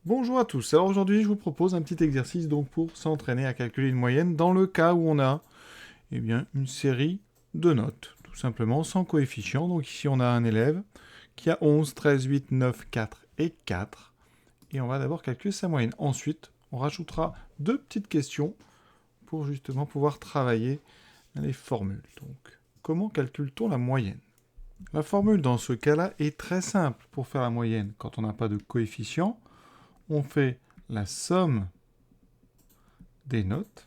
Bonjour à tous. Alors aujourd'hui, je vous propose un petit exercice donc pour s'entraîner à calculer une moyenne dans le cas où on a une série de notes, tout simplement sans coefficient. Donc ici, on a un élève qui a 11, 13, 8, 9, 4 et 4. Et on va d'abord calculer sa moyenne. Ensuite, on rajoutera deux petites questions pour justement pouvoir travailler les formules. Donc, comment calcule-t-on la moyenne? La formule dans ce cas-là est très simple pour faire la moyenne. Quand on n'a pas de coefficient, on fait la somme des notes,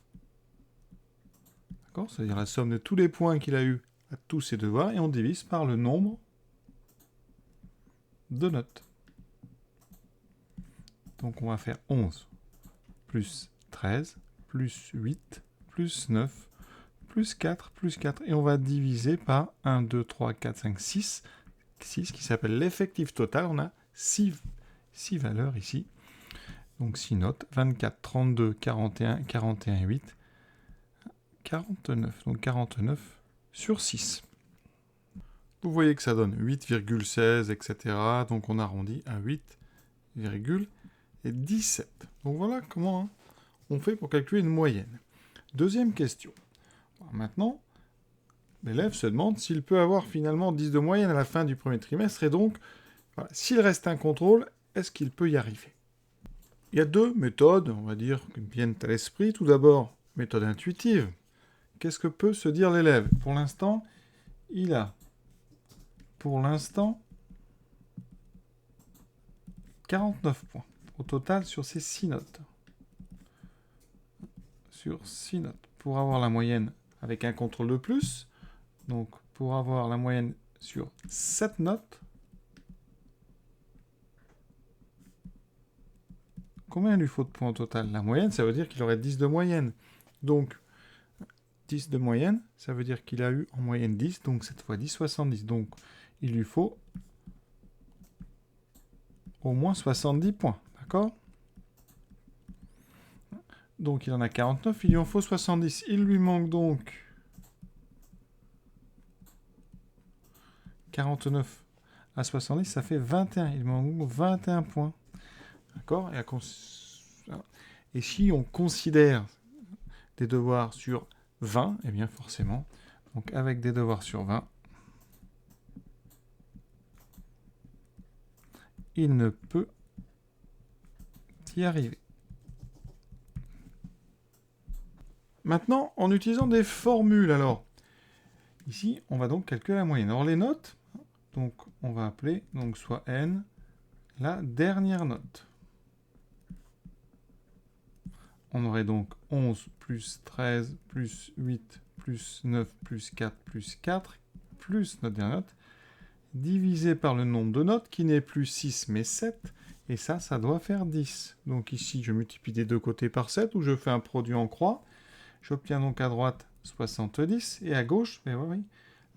d'accord, c'est-à-dire la somme de tous les points qu'il a eu à tous ses devoirs, et on divise par le nombre de notes. Donc on va faire 11 plus 13 plus 8 plus 9 plus 4 plus 4, et on va diviser par 1, 2, 3, 4, 5, 6, 6 qui s'appelle l'effectif total. On a 6 valeurs ici. Donc 6 notes, 24, 32, 41, 41, 8, 49. Donc 49 sur 6. Vous voyez que ça donne 8,16, etc. Donc on arrondit à 8,17. Donc voilà comment on fait pour calculer une moyenne. Deuxième question. Alors maintenant, l'élève se demande s'il peut avoir finalement 10 de moyenne à la fin du premier trimestre, et donc, voilà, s'il reste un contrôle, est-ce qu'il peut y arriver? Il y a deux méthodes, on va dire, qui me viennent à l'esprit. Tout d'abord, méthode intuitive. Qu'est-ce que peut se dire l'élève? Pour l'instant, il a 49 points au total sur ces 6 notes. Sur 6 notes. Pour avoir la moyenne avec un contrôle de plus, donc pour avoir la moyenne sur 7 notes, combien il lui faut de points au total? La moyenne, ça veut dire qu'il aurait 10 de moyenne. Donc, 10 de moyenne, ça veut dire qu'il a eu en moyenne 10, donc cette fois 10, 70. Donc, il lui faut au moins 70 points, d'accord? Donc, il en a 49, il lui en faut 70. Il lui manque donc 49 à 70, ça fait 21. Il manque 21 points. D'accord? Et si on considère des devoirs sur 20, eh bien forcément, donc avec des devoirs sur 20, il ne peut y arriver. Maintenant, en utilisant des formules, alors, ici, on va donc calculer la moyenne. Alors les notes, donc on va appeler donc soit n la dernière note. On aurait donc 11 plus 13 plus 8 plus 9 plus 4 plus 4 plus notre dernière note, divisé par le nombre de notes qui n'est plus 6 mais 7, et ça doit faire 10. Donc ici, je multiplie des deux côtés par 7, ou je fais un produit en croix. J'obtiens donc à droite 70, et à gauche, mais oui,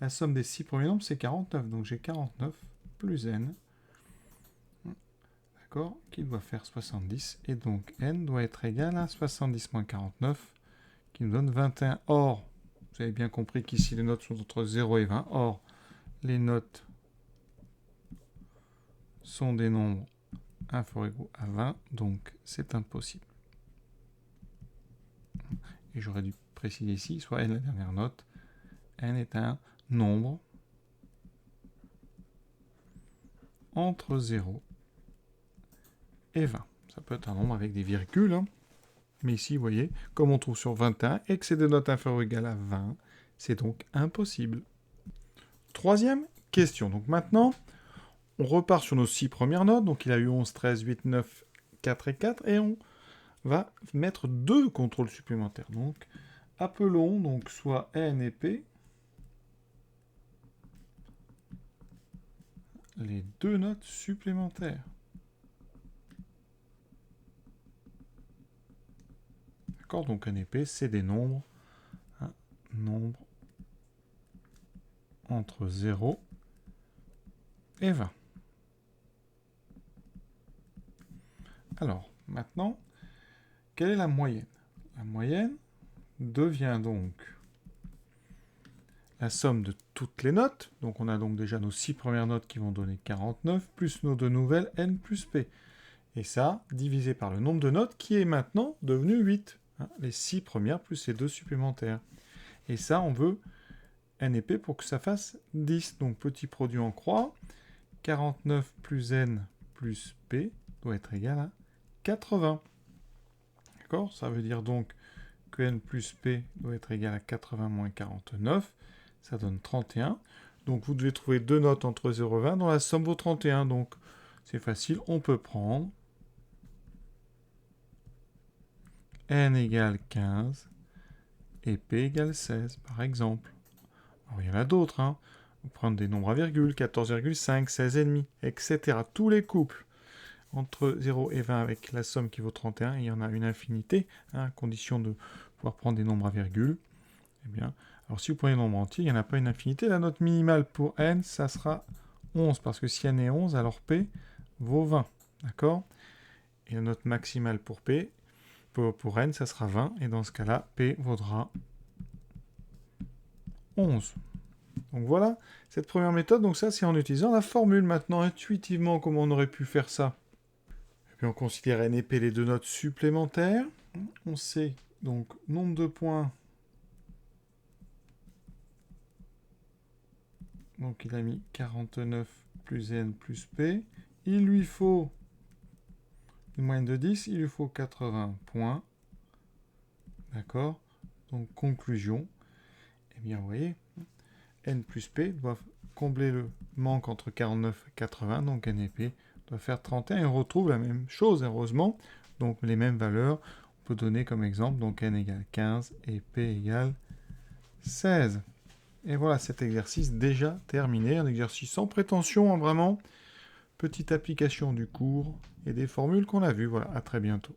la somme des 6 premiers nombres, c'est 49. Donc j'ai 49 plus n, d'accord, qui doit faire 70, et donc n doit être égal à 70 moins 49, qui nous donne 21. Or, vous avez bien compris qu'ici les notes sont entre 0 et 20. Or, les notes sont des nombres inférieurs ou égaux à 20, donc c'est impossible. Et j'aurais dû préciser ici, soit n la dernière note, n est un nombre entre 0 et 20. Ça peut être un nombre avec des virgules, hein. Mais ici, vous voyez, comme on trouve sur 21 et que c'est des notes inférieures ou égales à 20, c'est donc impossible. Troisième question. Donc maintenant, on repart sur nos 6 premières notes. Donc il a eu 11, 13, 8, 9, 4 et 4. Et on va mettre deux contrôles supplémentaires. Donc appelons donc soit n et p les deux notes supplémentaires. D'accord, donc n et p, c'est des nombres, un nombre entre 0 et 20. Alors, maintenant, quelle est la moyenne? La moyenne devient donc la somme de toutes les notes. Donc on a donc déjà nos 6 premières notes qui vont donner 49, plus nos deux nouvelles, n plus p. Et ça, divisé par le nombre de notes, qui est maintenant devenu 8. Hein, les 6 premières plus les 2 supplémentaires. Et ça, on veut n et p pour que ça fasse 10. Donc, petit produit en croix. 49 plus n plus p doit être égal à 80. D'accord? Ça veut dire donc que n plus p doit être égal à 80 moins 49. Ça donne 31. Donc, vous devez trouver deux notes entre 0 et 20 dont la somme vaut 31. Donc, c'est facile. On peut prendre n égale 15 et p égale 16, par exemple. Alors, il y en a d'autres. Hein. Vous prenez des nombres à virgule, 14,5, 16,5, etc. Tous les couples entre 0 et 20 avec la somme qui vaut 31, il y en a une infinité, hein, à condition de pouvoir prendre des nombres à virgule. Eh bien, alors si vous prenez des nombres entiers, il n'y en a pas une infinité. La note minimale pour n, ça sera 11, parce que si n est 11, alors p vaut 20. D'accord? Et la note maximale pour p, pour n, ça sera 20, et dans ce cas-là, p vaudra 11. Donc voilà, cette première méthode, donc ça c'est en utilisant la formule. Maintenant, intuitivement, comment on aurait pu faire ça? Et puis on considère n et p les deux notes supplémentaires. On sait donc nombre de points. Donc il a mis 49 plus n plus p. Il lui faut une moyenne de 10, il lui faut 80 points. D'accord? Donc conclusion. Eh bien vous voyez, n plus p doivent combler le manque entre 49 et 80, donc n et p doivent faire 31, et on retrouve la même chose, heureusement, donc les mêmes valeurs. On peut donner comme exemple, donc n égale 15 et p égale 16. Et voilà cet exercice déjà terminé, un exercice sans prétention, hein, vraiment. Petite application du cours et des formules qu'on a vues. Voilà, à très bientôt.